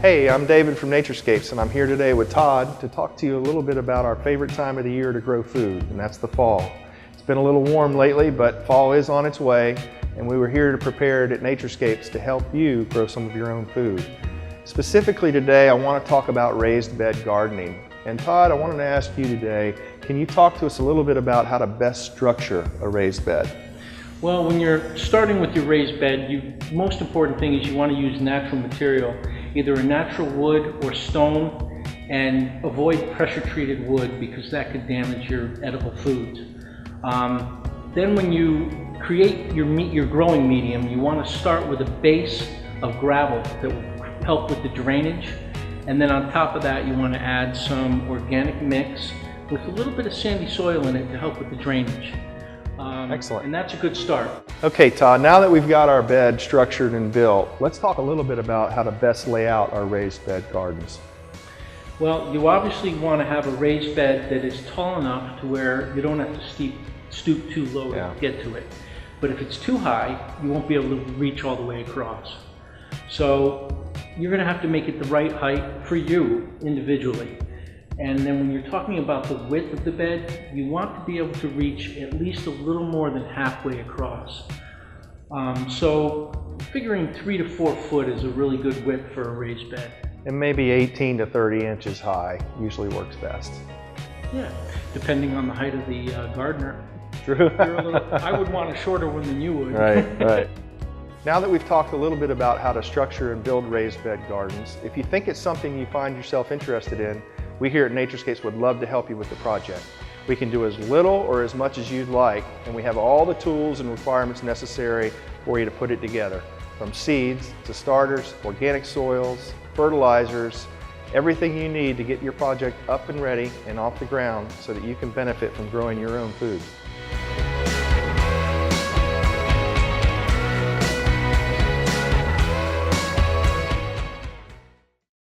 Hey, I'm David from Scapes, and I'm here today with Todd to talk to you a little bit about our favorite time of the year to grow food, and that's the fall. It's been a little warm lately, but fall is on its way, and we were here to prepare it at Scapes to help you grow some of your own food. Specifically today, I want to talk about raised bed gardening. And Todd, I wanted to ask you today, can you talk to us a little bit about how to best structure a raised bed? Well, when you're starting with your raised bed, the most important thing is you want to use natural material, either a natural wood or stone, and avoid pressure-treated wood because that could damage your edible foods. Then when you create your growing medium, you want to start with a base of gravel that will help with the drainage, and then on top of that you want to add some organic mix with a little bit of sandy soil in it to help with the drainage. Excellent. And that's a good start. Okay, Todd, now that we've got our bed structured and built, let's talk a little bit about how to best lay out our raised bed gardens. Well, you obviously want to have a raised bed that is tall enough to where you don't have to stoop too low to get to it. But if it's too high, you won't be able to reach all the way across. So you're going to have to make it the right height for you individually. And then when you're talking about the width of the bed, you want to be able to reach at least a little more than halfway across. So figuring 3 to 4 foot is a really good width for a raised bed. And maybe 18 to 30 inches high usually works best. Yeah, depending on the height of the gardener. True. I would want a shorter one than you would. Right. Now that we've talked a little bit about how to structure and build raised bed gardens, if you think it's something you find yourself interested in, we here at Naturescapes would love to help you with the project. We can do as little or as much as you'd like, and we have all the tools and requirements necessary for you to put it together. From seeds to starters, organic soils, fertilizers, everything you need to get your project up and ready and off the ground so that you can benefit from growing your own food.